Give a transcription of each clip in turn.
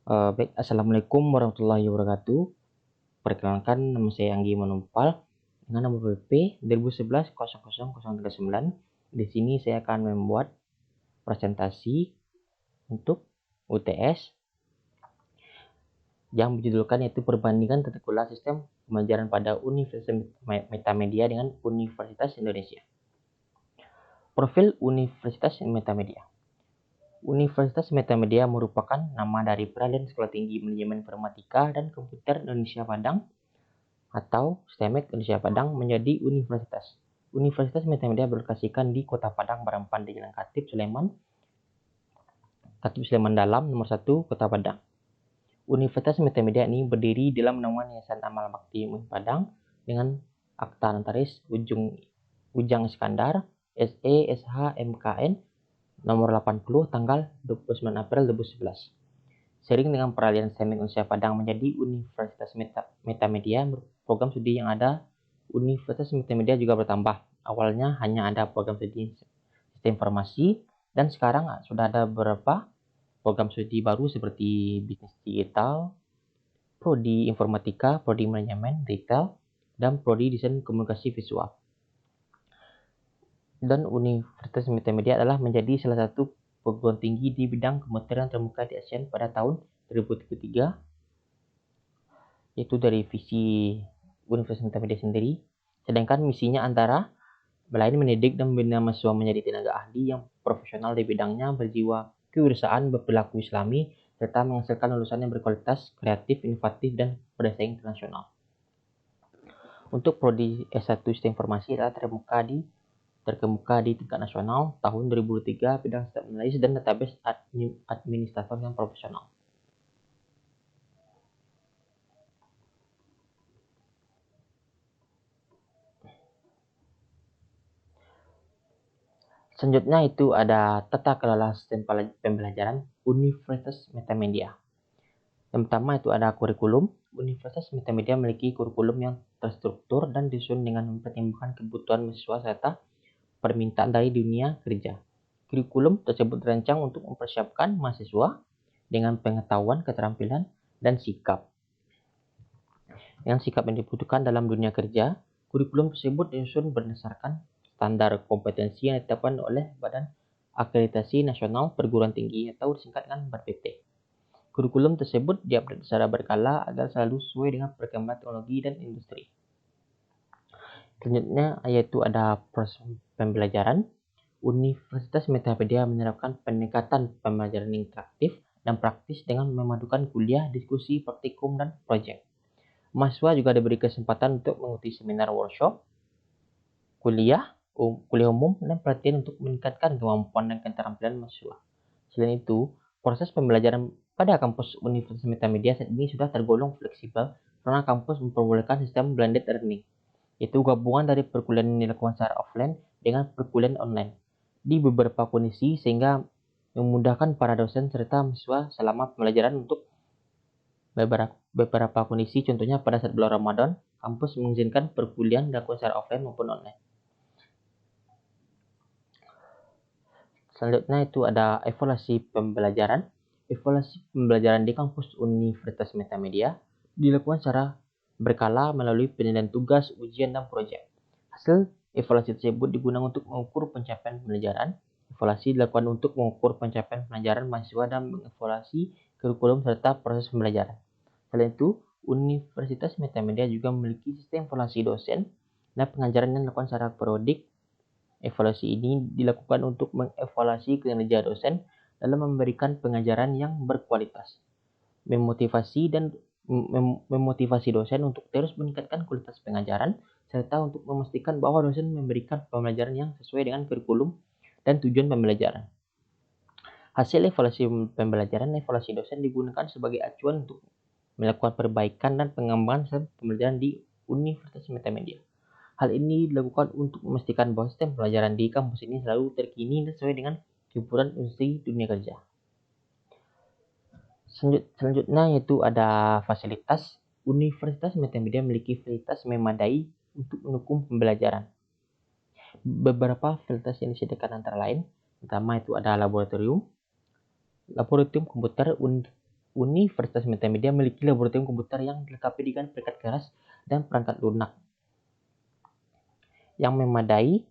Baik, Assalamualaikum warahmatullahi wabarakatuh. Perkenalkan, nama saya Anggi Manumpal dengan nomor PP 2011-00-039. Di sini saya akan membuat presentasi untuk UTS yang berjudulkan yaitu perbandingan tata kelola sistem pembelajaran pada Universitas Metamedia dengan Universitas Indonesia. Profil Universitas Metamedia. Universitas Metamedia merupakan nama dari Peralihan Sekolah Tinggi Manajemen Informatika dan Komputer Indonesia Padang atau STEMEK Indonesia Padang menjadi universitas. Universitas Metamedia berlokasikan di Kota Padang, Barampan, di Jalan Katib Sulaiman Dalam, nomor 1, Kota Padang. Universitas Metamedia ini berdiri dalam naungan Yayasan Amal Bakti Muin Padang dengan akta notaris Ujang Iskandar, SE, SH, MKN, nomor 80 tanggal 29 April 2011. Seiring dengan peralihan STEMEK Indonesia Padang menjadi Universitas Metamedia, program studi yang ada Universitas Metamedia juga bertambah. Awalnya hanya ada program studi sistem informasi dan sekarang sudah ada beberapa program studi baru seperti bisnis digital, prodi informatika, prodi manajemen retail, dan prodi desain komunikasi visual. Dan Universitas Metamedia adalah menjadi salah satu perguruan tinggi di bidang komputer yang terbuka di ASEAN pada tahun 2023, yaitu dari visi Universitas Metamedia sendiri. Sedangkan misinya antara lain mendidik dan membina mahasiswa menjadi tenaga ahli yang profesional di bidangnya, berjiwa kewirausahaan, berperilaku islami, serta menghasilkan lulusan yang berkualitas, kreatif, inovatif, dan bersaing internasional. Untuk prodi S1 Sistem Informasi adalah terkemuka di tingkat nasional tahun 2003 bidang sistem analisis dan database administrator yang profesional. Selanjutnya itu ada tata kelola sistem pembelajaran Universitas Metamedia. Yang pertama itu ada kurikulum. Universitas Metamedia memiliki kurikulum yang terstruktur dan disusun dengan mempertimbangkan kebutuhan mahasiswa serta permintaan dari dunia kerja. Kurikulum tersebut dirancang untuk mempersiapkan mahasiswa dengan pengetahuan, keterampilan, dan sikap. Yang sikap yang dibutuhkan dalam dunia kerja, kurikulum tersebut disusun berdasarkan standar kompetensi yang ditetapkan oleh Badan Akreditasi Nasional Perguruan Tinggi atau disingkat dengan BAPT. Kurikulum tersebut diupdate secara berkala agar selalu sesuai dengan perkembangan teknologi dan industri. Selanjutnya yaitu ada proses pembelajaran. Universitas Metamedia menerapkan pendekatan pembelajaran interaktif dan praktis dengan memadukan kuliah, diskusi, praktikum, dan proyek. Mahasiswa juga diberi kesempatan untuk mengikuti seminar workshop, kuliah umum, dan pelatihan untuk meningkatkan kemampuan dan keterampilan mahasiswa. Selain itu, proses pembelajaran pada kampus Universitas Metamedia saat ini sudah tergolong fleksibel karena kampus memperbolehkan sistem blended learning, yaitu gabungan dari perkuliahan yang dilakukan secara offline dengan perkuliahan online di beberapa kondisi sehingga memudahkan para dosen serta mahasiswa selama pembelajaran. Untuk beberapa kondisi, contohnya pada saat bulan Ramadan, kampus mengizinkan perkuliahan dilakukan secara offline maupun online. Selanjutnya itu ada evaluasi pembelajaran. Evaluasi pembelajaran di kampus Universitas Metamedia dilakukan secara berkala melalui penilaian tugas, ujian, dan proyek. Hasil evaluasi tersebut digunakan untuk mengukur pencapaian pembelajaran. Evaluasi dilakukan untuk mengukur pencapaian pembelajaran mahasiswa dan mengevaluasi kurikulum serta proses pembelajaran. Selain itu, Universitas Metamedia juga memiliki sistem evaluasi dosen dan pengajaran yang dilakukan secara periodik. Evaluasi ini dilakukan untuk mengevaluasi kinerja dosen dalam memberikan pengajaran yang berkualitas, memotivasi dosen untuk terus meningkatkan kualitas pengajaran, serta untuk memastikan bahwa dosen memberikan pembelajaran yang sesuai dengan kurikulum dan tujuan pembelajaran. Hasil evaluasi pembelajaran, evaluasi dosen digunakan sebagai acuan untuk melakukan perbaikan dan pengembangan sistem pembelajaran di Universitas Metamedia. Hal ini dilakukan untuk memastikan bahwa sistem pembelajaran di kampus ini selalu terkini dan sesuai dengan kebutuhan industri dunia kerja. Selanjutnya yaitu ada fasilitas. Universitas Metamedia memiliki fasilitas memadai untuk mendukung pembelajaran. Beberapa fasilitas yang disediakan antara lain, pertama itu ada laboratorium komputer Universitas Metamedia memiliki laboratorium komputer yang dilengkapi dengan perangkat keras dan perangkat lunak yang memadai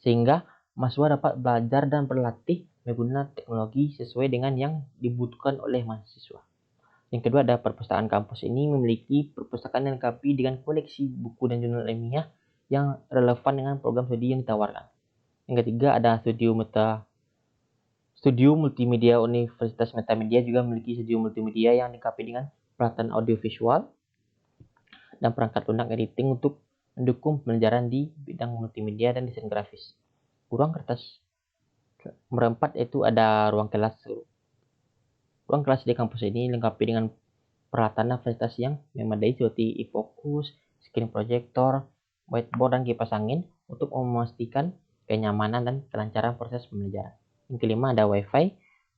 sehingga mahasiswa dapat belajar dan berlatih menggunakan teknologi sesuai dengan yang dibutuhkan oleh mahasiswa. Yang kedua ada perpustakaan kampus ini memiliki perpustakaan yang dilengkapi dengan koleksi buku dan jurnal ilmiah yang relevan dengan program studi yang ditawarkan. Yang ketiga ada Studio Multimedia. Universitas Metamedia juga memiliki studio multimedia yang dilengkapi dengan peralatan audiovisual dan perangkat lunak editing untuk mendukung pembelajaran di bidang multimedia dan desain grafis. Ruang kertas nomor 4 itu ada ruang kelas. Ruang kelas di kampus ini dilengkapi dengan peralatan fasilitas yang memadai seperti e-focus, screen projector, whiteboard, dan kipas angin untuk memastikan kenyamanan dan kelancaran proses pembelajaran. Yang kelima ada wifi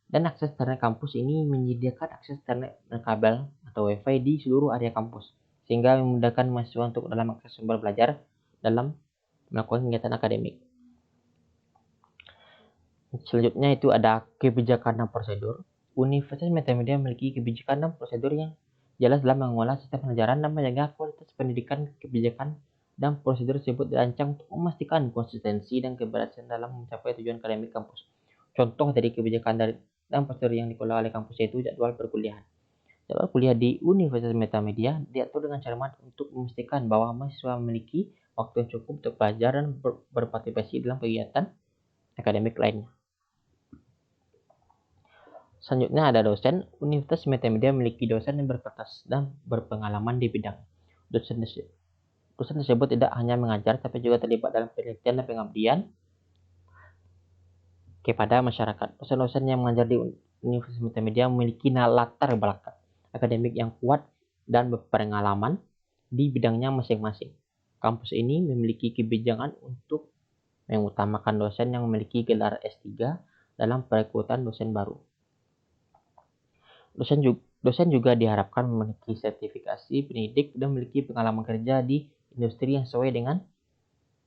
dan akses internet. Kampus ini menyediakan akses internet dan kabel atau wifi di seluruh area kampus sehingga memudahkan mahasiswa untuk dalam akses sumber belajar dalam melakukan kegiatan akademik. Selanjutnya itu ada kebijakan dan prosedur. Universitas Metamedia memiliki kebijakan dan prosedur yang jelas dalam mengolah sistem pembelajaran dan menjaga kualitas pendidikan. Kebijakan dan prosedur tersebut dirancang untuk memastikan konsistensi dan keberhasilan dalam mencapai tujuan akademik kampus. Contoh dari kebijakan dan prosedur yang dikelola oleh kampus yaitu jadwal perkuliahan. Jadwal kuliah di Universitas Metamedia diatur dengan cermat untuk memastikan bahwa mahasiswa memiliki waktu yang cukup untuk belajar dan berpartisipasi dalam kegiatan akademik lainnya. Selanjutnya ada dosen. Universitas Metamedia memiliki dosen yang berkualitas dan berpengalaman di bidang. Dosen tersebut tidak hanya mengajar, tapi juga terlibat dalam penelitian dan pengabdian kepada masyarakat. Dosen-dosen yang mengajar di Universitas Metamedia memiliki latar belakang akademik yang kuat dan berpengalaman di bidangnya masing-masing. Kampus ini memiliki kebijakan untuk mengutamakan dosen yang memiliki gelar S3 dalam perekrutan dosen baru. Dosen juga diharapkan memiliki sertifikasi pendidik dan memiliki pengalaman kerja di industri yang sesuai dengan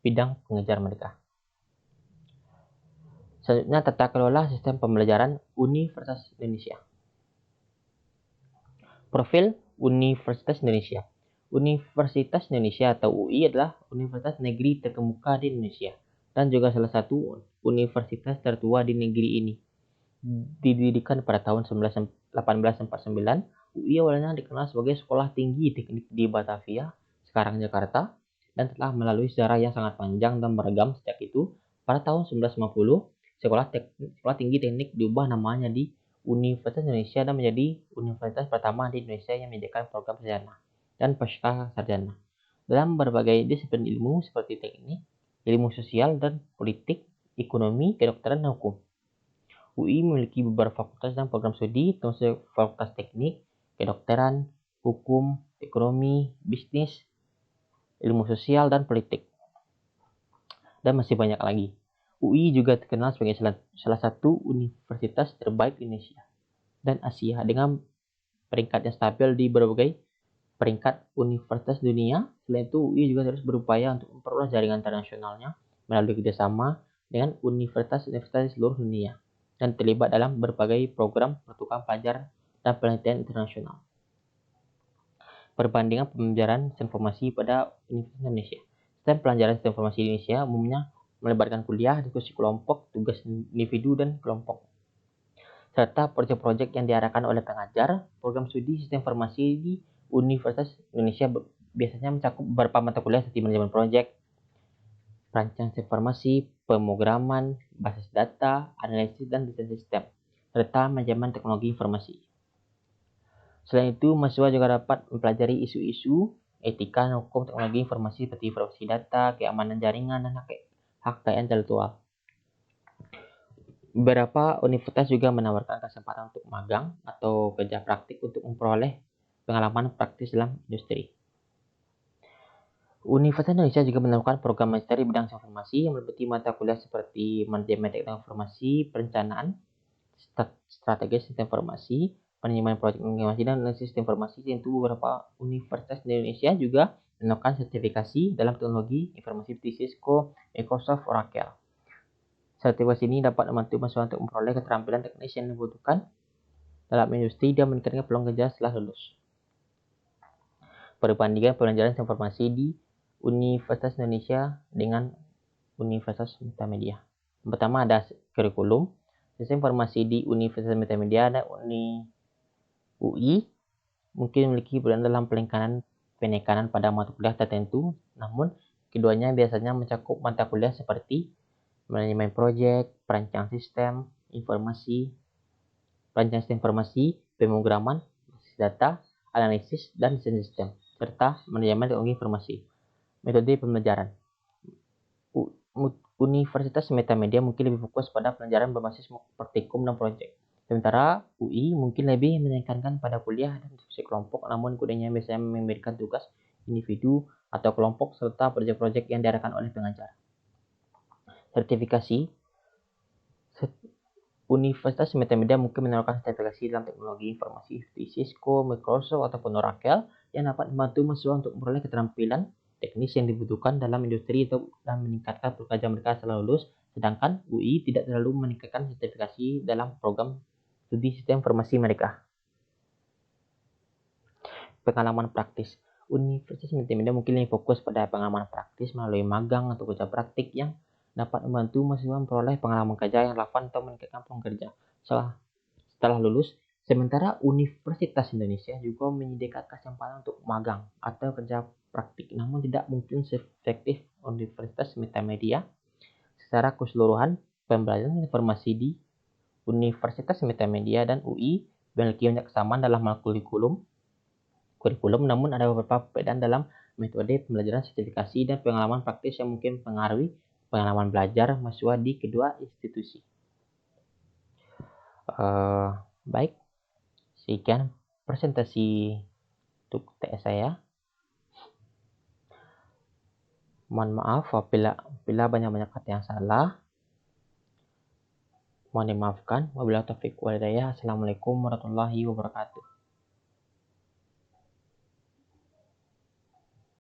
bidang pengejar mereka. Selanjutnya tata kelola sistem pembelajaran Universitas Indonesia. Profil Universitas Indonesia. Universitas Indonesia atau UI adalah universitas negeri terkemuka di Indonesia dan juga salah satu universitas tertua di negeri ini. Didirikan pada tahun 1849, UI awalnya dikenal sebagai Sekolah Tinggi Teknik di Batavia, sekarang Jakarta, dan telah melalui sejarah yang sangat panjang dan beragam. Sejak itu, pada tahun 1950, Sekolah Tinggi Teknik diubah namanya di Universitas Indonesia dan menjadi universitas pertama di Indonesia yang menyediakan program sarjana dan pasca sarjana dalam berbagai disiplin ilmu seperti teknik, ilmu sosial dan politik, ekonomi, kedokteran, dan hukum. UI memiliki beberapa fakultas dan program studi, termasuk fakultas teknik, kedokteran, hukum, ekonomi, bisnis, ilmu sosial, dan politik. Dan masih banyak lagi. UI juga terkenal sebagai salah satu universitas terbaik di Indonesia dan Asia dengan peringkat yang stabil di berbagai peringkat universitas dunia. Selain itu, UI juga terus berupaya untuk memperluas jaringan internasionalnya melalui kerjasama dengan universitas-universitas di seluruh dunia dan terlibat dalam berbagai program pertukaran pelajar dan penelitian internasional. Perbandingan pembelajaran sistem informasi pada Universitas Indonesia. Sistem pelajaran sistem informasi di Indonesia umumnya melibatkan kuliah, diskusi kelompok, tugas individu dan kelompok, serta proyek-proyek yang diarahkan oleh pengajar. Program studi sistem informasi di Universitas Indonesia biasanya mencakup beberapa mata kuliah seperti manajemen proyek, perancang informasi, pemrograman, basis data, analisis dan desain sistem, serta manajemen teknologi informasi. Selain itu, mahasiswa juga dapat mempelajari isu-isu etika dan hukum teknologi informasi seperti privasi data, keamanan jaringan, dan hak kekayaan intelektual. Beberapa universitas juga menawarkan kesempatan untuk magang atau kerja praktik untuk memperoleh pengalaman praktis dalam industri. Universitas Indonesia juga menawarkan program magister di bidang informasi yang meliputi mata kuliah seperti manajemen teknologi informasi, perencanaan, strategi sistem informasi, manajemen proyek informasi, dan analisis sistem informasi. Tentu beberapa universitas di Indonesia juga menawarkan sertifikasi dalam teknologi informasi seperti Cisco, Microsoft, Oracle. Sertifikasi ini dapat membantu mahasiswa untuk memperoleh keterampilan teknis yang dibutuhkan dalam industri dan meningkatkan peluang kerja setelah lulus. Perbandingan pembelajaran informasi di Universitas Indonesia dengan Universitas Metamedia. Yang pertama ada kurikulum. Sistem informasi di Universitas Metamedia dan UI mungkin memiliki peran dalam penekanan pada mata kuliah tertentu, namun keduanya biasanya mencakup mata kuliah seperti manajemen proyek, perancang sistem informasi, pemrograman, data, analisis, dan desain sistem, serta manajemen teknologi informasi. Metode pembelajaran. Universitas Metamedia mungkin lebih fokus pada pelajaran berbasis praktikum dan proyek. Sementara UI mungkin lebih menekankan pada kuliah dan diskusi kelompok, namun keduanya biasanya memberikan tugas individu atau kelompok serta proyek-proyek yang diarahkan oleh pengajar. Sertifikasi. Universitas Metamedia mungkin menawarkan sertifikasi dalam teknologi informasi seperti Cisco, Microsoft, ataupun Oracle yang dapat membantu mahasiswa untuk memperoleh keterampilan teknis yang dibutuhkan dalam industri dan meningkatkan pekerjaan mereka setelah lulus, sedangkan UI tidak terlalu meningkatkan sertifikasi dalam program studi sistem informasi mereka. Pengalaman praktis. Universitas Metamedia mungkin lebih fokus pada pengalaman praktis melalui magang atau kerja praktik yang dapat membantu mahasiswa memperoleh pengalaman kerja yang relevan atau meningkatkan peluang kerja setelah lulus. Sementara Universitas Indonesia juga menyediakan kesempatan untuk magang atau kerja praktik, namun tidak mungkin seefektif Universitas Metamedia. Secara keseluruhan, pembelajaran informasi di Universitas Metamedia dan UI memiliki banyak kesamaan dalam hal kurikulum, namun ada beberapa perbedaan dalam metode pembelajaran, sertifikasi, dan pengalaman praktis yang mungkin mempengaruhi pengalaman belajar mahasiswa di kedua institusi. Baik, sekian presentasi untuk TS saya. Mohon maaf apabila banyak kata yang salah. Mohon dimaafkan. Wabillahi taufiq wal hidayah. Assalamualaikum warahmatullahi wabarakatuh.